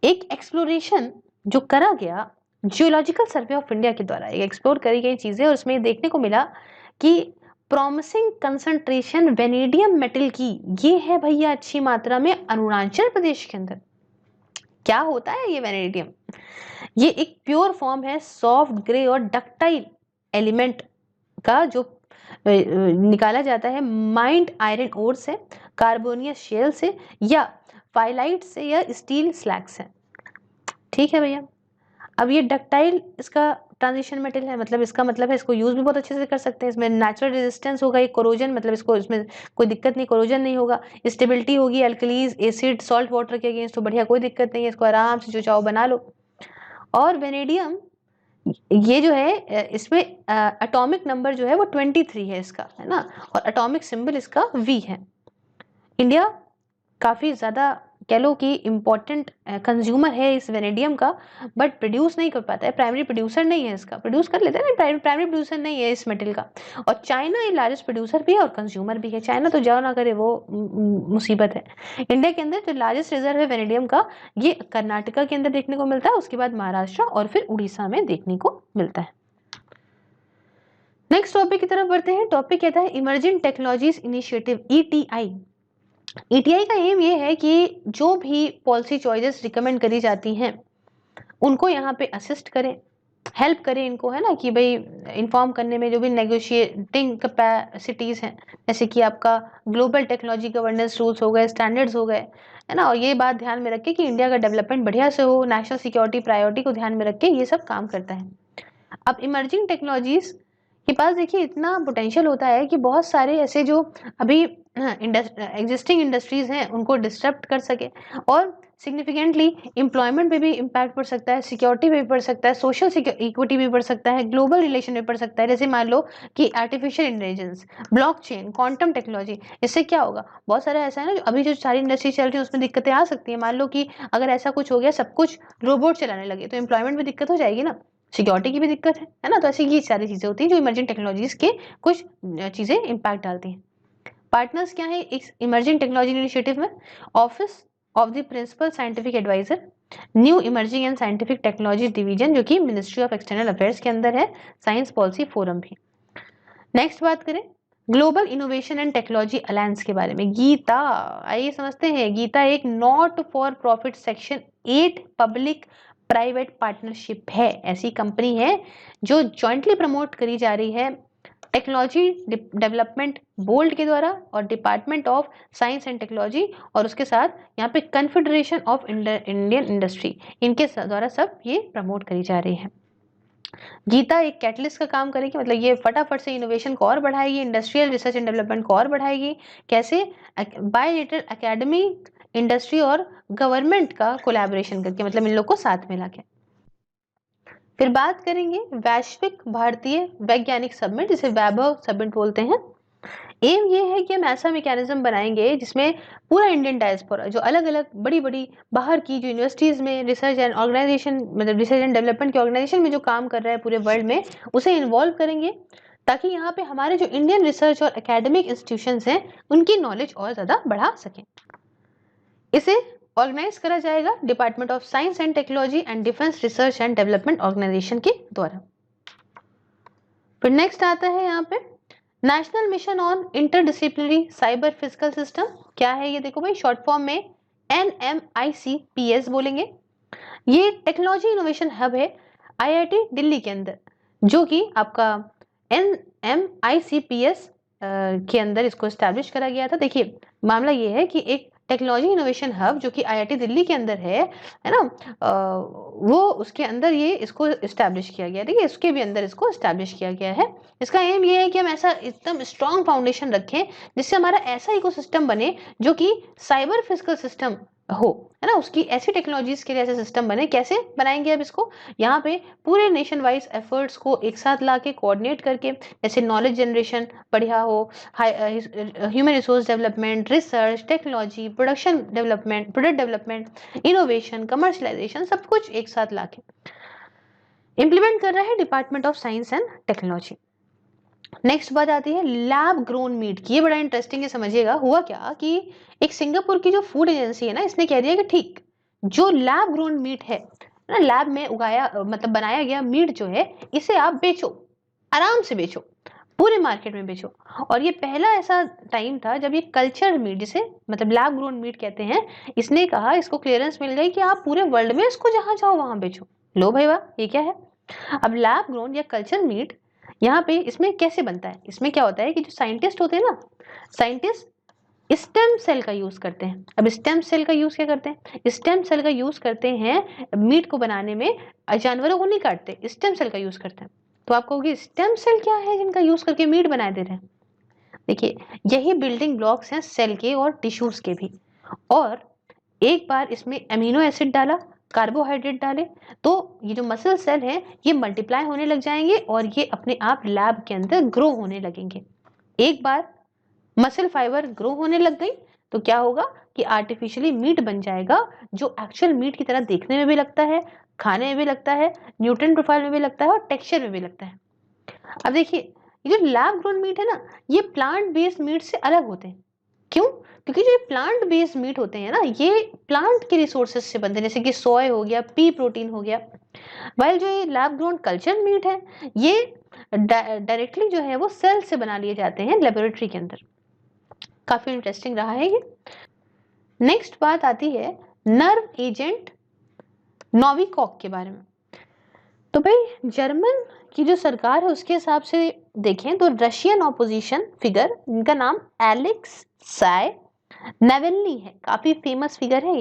एक एक्सप्लोरेशन जो करा गया जियोलॉजिकल सर्वे ऑफ इंडिया के द्वारा, एक एक्सप्लोर करी गई चीजें, और उसमें देखने को मिला कि प्रॉमिसिंग कंसंट्रेशन वेनेडियम मेटल की ये है भैया अच्छी मात्रा में अरुणाचल प्रदेश के अंदर। क्या होता है ये वेनेडियम? ये एक प्योर फॉर्म है सॉफ्ट ग्रे और डक्टाइल एलिमेंट का, जो निकाला जाता है माइंड आयरन ओर से, कार्बोनियस शेल से, या फाइलाइट से, या स्टील स्लैग से। ठीक है भैया। अब ये डक्टाइल इसका ट्रांजिशन मेटल है, मतलब इसका मतलब है इसको यूज भी बहुत अच्छे से कर सकते हैं, इसमें नेचुरल रेजिस्टेंस होगा, एक कोरोजन मतलब इसको इसमें कोई दिक्कत नहीं, कोरोजन नहीं होगा, स्टेबिलिटी होगी अल्कलीज, एसिड, सॉल्ट वाटर के अगेंस्ट, तो बढ़िया, कोई दिक्कत नहीं है, इसको आराम से जो चाहो बना लो। और वेनेडियम ये जो है इसमें एटॉमिक नंबर जो है वो 23 है इसका, है ना, और एटॉमिक सिंबल इसका V है। इंडिया काफ़ी ज़्यादा कह लो कि इम्पोर्टेंट कंज्यूमर है इस वेनेडियम का, बट प्रोड्यूस नहीं कर पाता है, प्राइमरी प्रोड्यूसर नहीं है इसका, प्रोड्यूस कर लेता है ना, प्राइमरी प्रोड्यूसर नहीं है इस मेटल का। और चाइना ये लार्जेस्ट प्रोड्यूसर भी है और कंज्यूमर भी है, चाइना तो जाओ ना करे वो मुसीबत है। इंडिया के अंदर जो लार्जेस्ट रिजर्व है वेनेडियम का, ये कर्नाटका के अंदर देखने को मिलता है, उसके बाद महाराष्ट्र और फिर उड़ीसा में देखने को मिलता है। नेक्स्ट टॉपिक की तरफ बढ़ते हैं। टॉपिक कहता है emerging technologies initiative, ETI। ETI का एम ये है कि जो भी पॉलिसी चॉइसेस रिकमेंड करी जाती हैं उनको यहाँ पे असिस्ट करें, हेल्प करें इनको, है ना, कि भाई इन्फॉर्म करने में जो भी नेगोशिएटिंग कैपेसिटीज हैं, जैसे कि आपका ग्लोबल टेक्नोलॉजी गवर्नेंस रूल्स हो गए, स्टैंडर्ड्स हो गए, है ना, और ये बात ध्यान में रखें कि इंडिया का डेवलपमेंट बढ़िया से हो, नेशनल सिक्योरिटी प्रायोरिटी को ध्यान में रख के ये सब काम करता है। अब इमर्जिंग टेक्नोलॉजीज के पास देखिए इतना पोटेंशियल होता है कि बहुत सारे ऐसे जो अभी एग्जिस्टिंग इंडस्ट्रीज हैं उनको डिस्टर्ब कर सके, और सिग्निफिकेंटली एम्प्लॉयमेंट पे भी इम्पैक्ट पड़ सकता है, सिक्योरिटी पे भी पड़ सकता है, सोशल इक्विटी भी पड़ सकता है, ग्लोबल रिलेशन में पड़ सकता है। जैसे मान लो कि artificial intelligence, blockchain, quantum technology, इससे क्या होगा, बहुत सारा ऐसा है ना जो अभी जो सारी इंडस्ट्री चल रही है उसमें दिक्कतें आ सकती है। मान लो कि अगर ऐसा कुछ हो गया, सब कुछ रोबोट चलाने लगे, तो एम्प्लॉयमेंट में दिक्कत हो जाएगी ना, सिक्योरिटी की भी दिक्कत है ना। तो ऐसी ये सारी चीजें होती हैं जो इमर्जिंग टेक्नोलॉजीज के कुछ चीजें इम्पैक्ट डालती हैं। पार्टनर्स क्या है इस इमर्जिंग टेक्नोलॉजी इनिशिएटिव में? Office of the principal scientific adviser, new emerging and scientific technology division जो कि मिनिस्ट्री ऑफ एक्सटर्नल अफेयर्स के अंदर है, साइंस पॉलिसी फोरम भी। नेक्स्ट बात करें global innovation and technology alliance के बारे में। गीता, आइए समझते हैं। गीता एक not for profit section 8 public private partnership है, ऐसी कंपनी है जो जॉइंटली प्रमोट करी जा रही है टेक्नोलॉजी डेवलपमेंट बोर्ड के द्वारा और department of science and technology और उसके साथ यहाँ पे कन्फेडरेशन ऑफ इंडियन इंडस्ट्री, इनके द्वारा सब ये प्रमोट करी जा रही है। गीता एक कैटलिस्ट का काम करेगी, मतलब ये फटाफट से इनोवेशन को और बढ़ाएगी, इंडस्ट्रियल रिसर्च एंड डेवलपमेंट को और बढ़ाएगी। कैसे? बायलैटरल एकेडमिक, इंडस्ट्री और गवर्नमेंट का कोलैबोरेशन करके, मतलब इन लोग को साथ मिला के। फिर बात करेंगे वैश्विक भारतीय वैज्ञानिक समिट, जिसे वैभव समिट बोलते हैं। एम ये है कि हम ऐसा मैकेनिज्म बनाएंगे जिसमें पूरा इंडियन डायस्पोरा, जो अलग अलग बड़ी बड़ी बाहर की जो यूनिवर्सिटीज में रिसर्च एंड ऑर्गेनाइजेशन, मतलब रिसर्च एंड डेवलपमेंट के ऑर्गेनाइजेशन में जो काम कर रहा है पूरे वर्ल्ड में, उसे इन्वॉल्व करेंगे ताकि यहाँ पे हमारे जो इंडियन रिसर्च और एकेडमिक इंस्टीट्यूशंस हैं उनकी नॉलेज और ज्यादा बढ़ा सकें। इसे ऑर्गेनाइज करा जाएगा department of science and technology and defence research and development organisation के द्वारा। फिर नेक्स्ट आता है यहाँ पे national mission on interdisciplinary cyber physical system. क्या है ये? देखो भाई, शॉर्ट फॉर्म में NMICPS बोलेंगे। ये टेक्नोलॉजी इनोवेशन हब है IIT दिल्ली के अंदर, जो कि आपका NMICPS के अंदर इसको एस्टैब्लिश करा गया था। देखिए, मामला ये है कि एक टेक्नोलॉजी इनोवेशन हब जो कि IIT दिल्ली के अंदर है ना, वो उसके अंदर ये इसको एस्टैब्लिश किया गया। देखिए, इसके भी अंदर इसको एस्टैब्लिश किया गया है। इसका एम ये है कि हम ऐसा एकदम स्ट्रॉन्ग फाउंडेशन रखें जिससे हमारा ऐसा इकोसिस्टम बने जो कि साइबर फिजिकल सिस्टम हो, है ना, उसकी ऐसी टेक्नोलॉजीज के लिए ऐसे सिस्टम बने। कैसे बनाएंगे अब इसको? यहाँ पे पूरे नेशन वाइज एफर्ट्स को एक साथ ला के कोऑर्डिनेट करके, जैसे नॉलेज जनरेशन बढ़िया हो, human resource development, research, technology, production development, product development, innovation, commercialisation, सब कुछ एक साथ ला के इम्प्लीमेंट कर रहा है department of science and technology. Next बात आती है लैब ग्रोन मीट की। ये बड़ा इंटरेस्टिंग है, समझिएगा। हुआ क्या कि एक सिंगापुर की जो फूड एजेंसी है ना, इसने कह दिया कि ठीक, जो लैब ग्रोन मीट है ना, लैब में उगाया मतलब बनाया गया मीट जो है, इसे आप बेचो, आराम से बेचो, पूरे मार्केट में बेचो। और ये पहला ऐसा टाइम था जब ये कल्चर मीट, जिसे मतलब लैब ग्रोन मीट कहते हैं, इसने कहा, इसको क्लियरेंस मिल गई कि आप पूरे वर्ल्ड में इसको जहां चाहो वहां बेचो। लो भाई वाह, ये क्या है? अब लैब ग्रोन या कल्चर मीट यहाँ पे इसमें कैसे बनता है? इसमें क्या होता है कि जो साइंटिस्ट होते हैं ना, साइंटिस्ट स्टेम सेल का यूज करते हैं। अब स्टेम सेल का यूज क्या करते हैं? स्टेम सेल का यूज करते हैं मीट को बनाने में। जानवरों को नहीं काटते, स्टेम सेल का यूज करते हैं। तो आप कहोगे स्टेम सेल क्या है जिनका यूज करके मीट बना दे रहे हैं? देखिए, यही बिल्डिंग ब्लॉक्स हैं सेल के और टिश्यूज के भी। और एक बार इसमें अमीनो एसिड डाला, कार्बोहाइड्रेट डाले, तो ये जो मसल सेल है ये मल्टीप्लाई होने लग जाएंगे और ये अपने आप लैब के अंदर ग्रो होने लगेंगे। एक बार मसल फाइबर ग्रो होने लग गई तो क्या होगा कि आर्टिफिशियली मीट बन जाएगा, जो एक्चुअल मीट की तरह देखने में भी लगता है, खाने में भी लगता है, न्यूट्रिएंट प्रोफाइल में भी लगता है और टेक्सचर में भी लगता है। अब देखिए, ये जो लैब ग्रोन मीट है ना, ये प्लांट बेस्ड मीट से अलग होते हैं। क्यों? क्योंकि जो प्लांट बेस्ड मीट होते हैं ना, ये प्लांट के रिसोर्सेज से बनते हैं, जैसे कि सोया हो गया, पी प्रोटीन हो गया। वाइल जो ये लैब ग्रोन कल्चर मीट है, ये डायरेक्टली जो है वो सेल से बना लिए जाते हैं लेबोरेटरी के अंदर। काफी इंटरेस्टिंग रहा है ये। नेक्स्ट बात आती है नर्व एजेंट नोविकॉक के बारे में। तो भाई, जर्मन की जो सरकार है उसके हिसाब से देखें तो रशियन ऑपोजिशन फिगर, इनका नाम एलेक्स साय नावेल्नी है। काफी फेमस फिगर है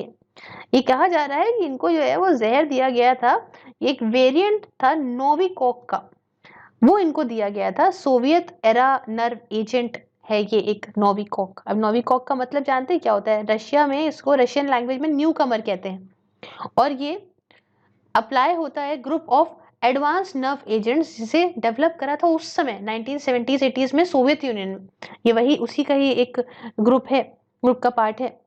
ये कहा जा रहा है कि इनको जो है वो जहर दिया गया था, एक वेरिएंट था नोविकॉक का, वो इनको दिया गया था। सोवियत एरा नर्व एजेंट है ये एक नोविकॉक। अब नोविकॉक का मतलब जानते हैं क्या होता है? रशिया में इसको रशियन लैंग्वेज में न्यू कमर कहते हैं। और ये अप्लाई होता है group of advance nerve agents, जिसे डेवलप करा था उस समय 1970s 80s में सोवियत यूनियन में। ये वही उसी का ही एक ग्रुप है, ग्रुप का पार्ट है।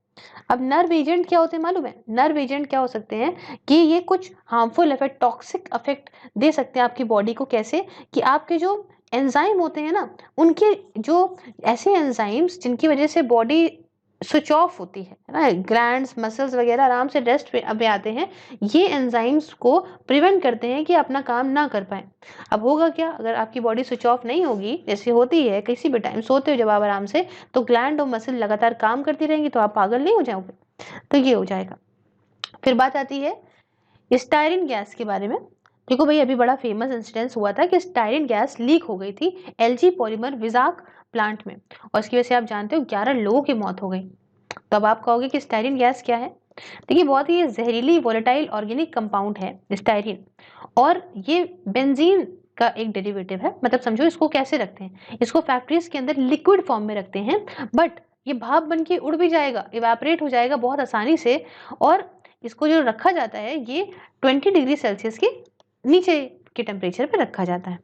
अब नर्व एजेंट क्या होते हैं मालूम है? नर्व एजेंट क्या हो सकते हैं कि ये कुछ हार्मफुल इफेक्ट, टॉक्सिक इफेक्ट दे सकते हैं आपकी बॉडी को। कैसे? कि आपके जो एंजाइम होते हैं ना, उनके जो ऐसे एंजाइम्स जिनकी वजह से बॉडी स्विच ऑफ होती है ना, ग्लैंड्स, मसल्स वगैरह आराम से रेस्ट पे आते हैं, ये एंजाइम्स को प्रिवेंट करते हैं कि अपना काम ना कर पाए। अब होगा क्या? अगर आपकी बॉडी स्विच ऑफ नहीं होगी, जैसे होती है किसी भी टाइम, सोते हो जब आप आराम से, तो ग्लैंड और मसल लगातार काम करती रहेंगी, तो आप पागल नहीं हो जाओगे, तो ये हो जाएगा। फिर बात आती है स्टायरिन गैस के बारे में देखो भाई, अभी बड़ा फेमस इंसिडेंस हुआ था कि स्टायरिन गैस लीक हो गई थी एलजी पॉलीमर विजाक प्लांट में, और इसकी वजह से आप जानते हो 11 लोगों की मौत हो गई। तो अब आप कहोगे कि स्टायरिन गैस क्या है? देखिए, बहुत ही जहरीली वोलेटाइल ऑर्गेनिक कंपाउंड है स्टायरिन, और ये बेंजीन का एक डेरिवेटिव है। मतलब समझो इसको कैसे रखते हैं, इसको फैक्ट्रीज के अंदर लिक्विड फॉर्म में रखते हैं, बट ये भाप बन के उड़ भी जाएगा, इवेपोरेट हो जाएगा बहुत आसानी से, और इसको जो रखा जाता है ये 20 डिग्री सेल्सियस के नीचे के टेम्परेचर पे रखा जाता है।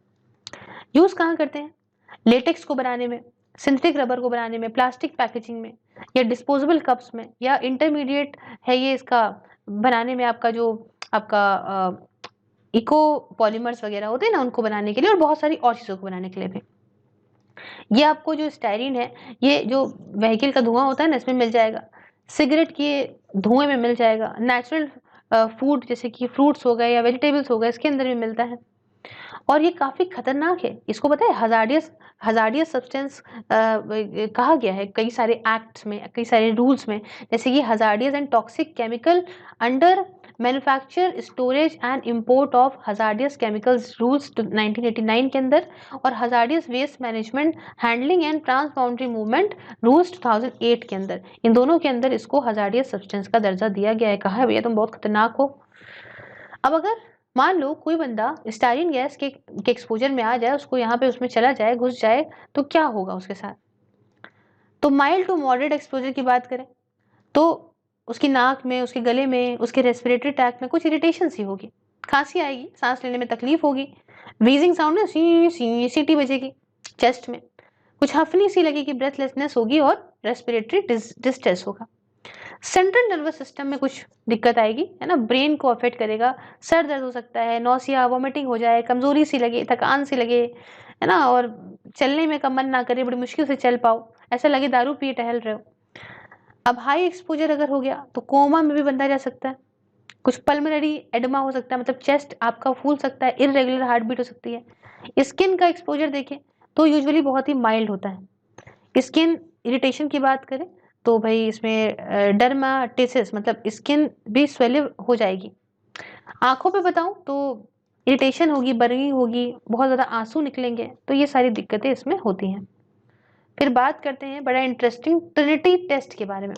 यूज कहाँ करते हैं? लेटेक्स को बनाने में, सिंथेटिक रबर को बनाने में, प्लास्टिक पैकेजिंग में, या डिस्पोजेबल कप्स में, या इंटरमीडिएट है ये इसका बनाने में, आपका जो आपका इको पॉलीमर्स वगैरह होते हैं ना, उनको बनाने के लिए, और बहुत सारी और चीज़ों को बनाने के लिए भी। ये आपको जो स्टायरीन है, ये जो व्हीकल का धुआं होता है ना, इसमें मिल जाएगा, सिगरेट के धुएं में मिल जाएगा, नेचुरल फूड जैसे कि फ्रूट्स हो गए या वेजिटेबल्स हो गए, इसके अंदर भी मिलता है। और ये काफी खतरनाक है, इसको पता है हजार्डियस हजार्डियस सब्सटेंस कहा गया है कई सारे एक्ट्स में, कई सारे रूल्स में, जैसे कि hazardous and toxic chemical under manufacture storage and import of hazardous chemicals rules 1989 के अंदर, और hazardous waste management handling and transboundary movement rules 2008 के अंदर, इन दोनों के अंदर इसको हजार्डियस सब्सटेंस का दर्जा दिया गया है। कहा है भैया तुम बहुत खतरनाक हो। अब अगर मान लो कोई बंदा स्टायरीन गैस के एक्सपोजर में आ जाए, उसको यहाँ पे उसमें चला जाए, घुस जाए, तो क्या होगा उसके साथ? तो माइल्ड टू मॉडरेट एक्सपोजर की बात करें तो उसकी नाक में, उसके गले में, उसके रेस्पिरेटरी ट्रैक्ट में कुछ इरिटेशन सी होगी, खांसी आएगी, सांस लेने में तकलीफ होगी, व्हीजिंग साउंड में सी सी सीटी बजेगी, चेस्ट में कुछ हफनी सी लगेगी, ब्रेथलेसनेस होगी, और रेस्पिरेटरी डिस्ट्रेस होगा। सेंट्रल नर्वस सिस्टम में कुछ दिक्कत आएगी, है ना, ब्रेन को अफेक्ट करेगा, सर दर्द हो सकता है, नौसिया, वॉमिटिंग हो जाए, कमजोरी सी लगे, थकान सी लगे, है ना, और चलने में का मन ना करे, बड़ी मुश्किल से चल पाओ, ऐसा लगे दारू पिए टहल रहे हो। अब हाई एक्सपोजर अगर हो गया तो कोमा में भी बंदा जा सकता है, कुछ पल्मोनरी एडमा हो सकता है, मतलब चेस्ट आपका फूल सकता है, इररेगुलर हार्ट बीट हो सकती है। स्किन का एक्सपोजर देखें तो यूजुअली बहुत ही माइल्ड होता है। स्किन इरिटेशन की बात करें तो भाई इसमें डर्माटिसिस, मतलब स्किन भी स्वेलिव हो जाएगी। आंखों पे बताऊं तो इरिटेशन होगी, बर्निंग होगी, बहुत ज़्यादा आंसू निकलेंगे, तो ये सारी दिक्कतें इसमें होती हैं। फिर बात करते हैं बड़ा इंटरेस्टिंग ट्रिनिटी टेस्ट के बारे में।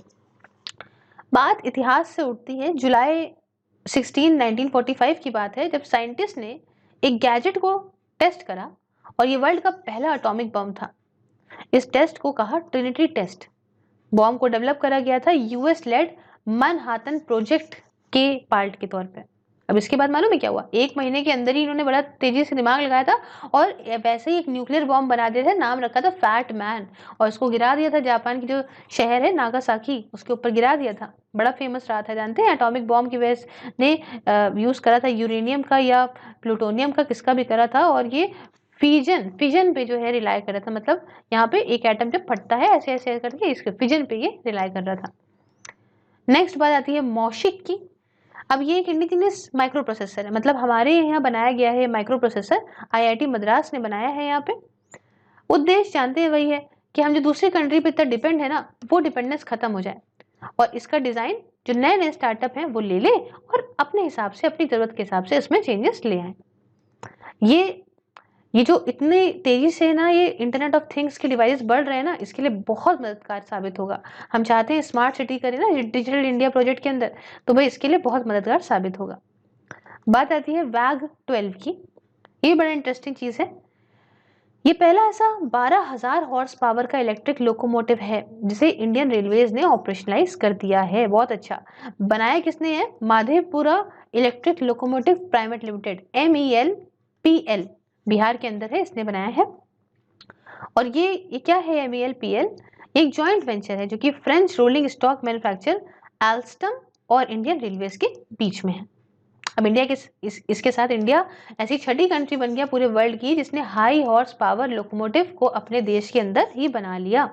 बात इतिहास से उठती है, जुलाई 16 1945 की बात है, जब साइंटिस्ट ने एक गैजेट को टेस्ट करा, और ये वर्ल्ड का पहला एटॉमिक बम था। इस टेस्ट को कहा ट्रिनिटी टेस्ट। बॉम्ब को डेवलप करा गया था यूएस लेड मैनहाटन प्रोजेक्ट के पार्ट के तौर पे। अब इसके बाद मालूम है क्या हुआ? 1 महीने के अंदर ही इन्होंने बड़ा तेजी से दिमाग लगाया था, और वैसे ही एक न्यूक्लियर बॉम्ब बना दिया था, नाम रखा था फैट मैन, और इसको गिरा दिया था जापान की जो शहर है नागासाकी, उसके ऊपर गिरा दिया था। बड़ा फेमस रहा था, जानते हैं एटॉमिक बॉम्ब की वजह ने यूज करा था यूरेनियम का या प्लूटोनियम का, किसका भी करा था, और ये फिजन पे जो है रिलाई कर रहा था, मतलब यहाँ पे एक एटम जब फटता है ऐसे ऐसे करके, इसके फिजन पे ये रिलाई कर रहा था। नेक्स्ट बात आती है मॉशिक की। अब ये एक इंडिजिनियस माइक्रो प्रोसेसर है, मतलब हमारे यहाँ बनाया गया है माइक्रो प्रोसेसर, आईआईटी मद्रास ने बनाया है यहाँ पे। उद्देश्य जानते हैं वही है कि हम जो दूसरी कंट्री पे इतना डिपेंड है ना, वो डिपेंडेंस खत्म हो जाए, और इसका डिजाइन जो नए नए स्टार्टअप हैं वो ले ले, और अपने हिसाब से, अपनी जरूरत के हिसाब से इसमें चेंजेस ले आए। ये जो इतनी तेजी से ना ये इंटरनेट ऑफ थिंग्स के डिवाइस बढ़ रहे हैं ना, इसके लिए बहुत मददगार साबित होगा। हम चाहते हैं स्मार्ट सिटी करें ना डिजिटल इंडिया प्रोजेक्ट के अंदर, तो भाई इसके लिए बहुत मददगार साबित होगा। बात आती है वैग 12 की। ये बड़ा इंटरेस्टिंग चीज है। ये पहला ऐसा 12,000 हॉर्स पावर का इलेक्ट्रिक लोकोमोटिव है जिसे इंडियन रेलवेज ने ऑपरेशनलाइज कर दिया है। बहुत अच्छा। बनाया किसने है? Madhepura electric locomotive private limited, MELPL, Bihar के अंदर है, इसने बनाया है। और ये क्या है MELPL? एक जॉइंट वेंचर है जो कि फ्रेंच रोलिंग स्टॉक मैन्युफैक्चर एल्स्टम और इंडियन रेलवेज के बीच में है। अब इंडिया के इसके साथ इंडिया ऐसी छठी कंट्री बन गया पूरे वर्ल्ड की जिसने हाई हॉर्स पावर लोकोमोटिव को अपने देश के अंदर ही बना लिया।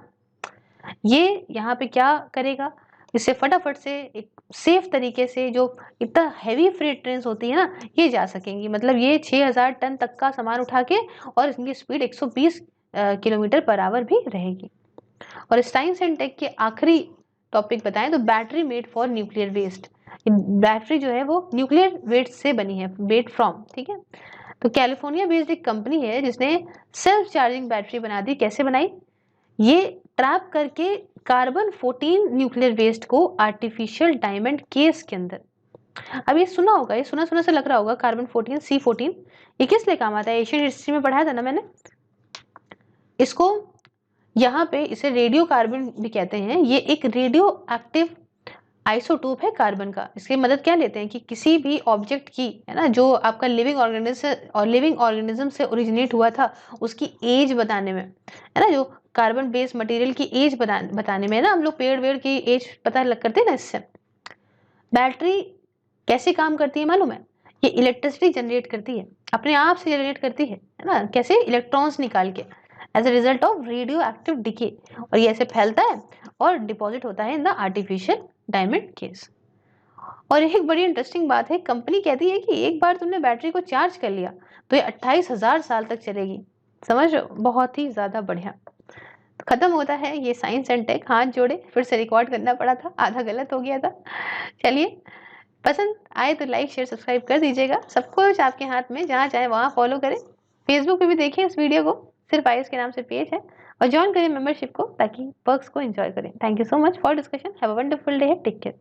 ये यहाँ पे क्या करेगा? इससे फटाफट से एक सेफ तरीके से जो इतना हैवी फ्रेट ट्रेन होती है ना, ये जा सकेंगी। मतलब ये 6000 टन तक का सामान उठा के, और इनकी स्पीड 120 किलोमीटर पर आवर भी रहेगी। और साइंस एंड टेक के आखिरी टॉपिक बताएं तो battery made for nuclear waste. Battery जो है वो न्यूक्लियर वेस्ट से बनी है, वेट फ्रॉम, ठीक है। तो कैलिफोर्निया बेस्ड एक कंपनी है जिसने सेल्फ चार्जिंग बैटरी बना दी। कैसे बनाई? ये ट्रैप करके कार्बन 14 न्यूक्लियर वेस्ट को आर्टिफिशियल डायमंड केस के अंदर। अब ये सुना होगा, ये सुना सुना से लग रहा होगा, कार्बन 14 C14, ये किस लिए काम आता है? एशियन हिस्ट्री में पढ़ाया था ना मैंने इसको। यहाँ पे इसे रेडियो कार्बन भी कहते हैं। ये एक रेडियो एक्टिव आइसोटोप है कार्बन का। इसकी मदद क्या लेते हैं कि किसी भी ऑब्जेक्ट की, है ना, जो आपका लिविंग ऑर्गेनिज्म से ओरिजिनेट हुआ था, उसकी एज बताने में, है ना, जो कार्बन बेस्ड मटेरियल की एज बताने में, ना हम लोग पेड़ वेड़ की एज पता लग करते हैं ना इससे। बैटरी कैसे काम करती है मालूम है? ये इलेक्ट्रिसिटी जनरेट करती है, अपने आप से जनरेट करती है ना, कैसे? इलेक्ट्रॉन्स निकाल के, as a result of radioactive decay. और ये ऐसे फैलता है और डिपॉजिट होता है in the artificial diamond case. और एक बड़ी इंटरेस्टिंग बात है, कंपनी कहती है कि एक बार तुमने बैटरी को चार्ज कर लिया तो ये 28,000 साल तक चलेगी। समझ रहे हो? बहुत ही ज्यादा बढ़िया। तो खत्म होता है ये साइंस एंड टेक। हाथ जोड़े, फिर से रिकॉर्ड करना पड़ा था, आधा गलत हो गया था। चलिए, पसंद आए तो लाइक शेयर सब्सक्राइब कर दीजिएगा। सब कुछ आपके हाथ में, जहाँ चाहे वहाँ फॉलो करें। फेसबुक पे भी देखें इस वीडियो को, सिर्फ आयुष के नाम से पेज है, और ज्वाइन करें मेंबरशिप को ताकि पर्क्स को एंजॉय करें। Thank you so much for discussion. Have a wonderful day. Take care.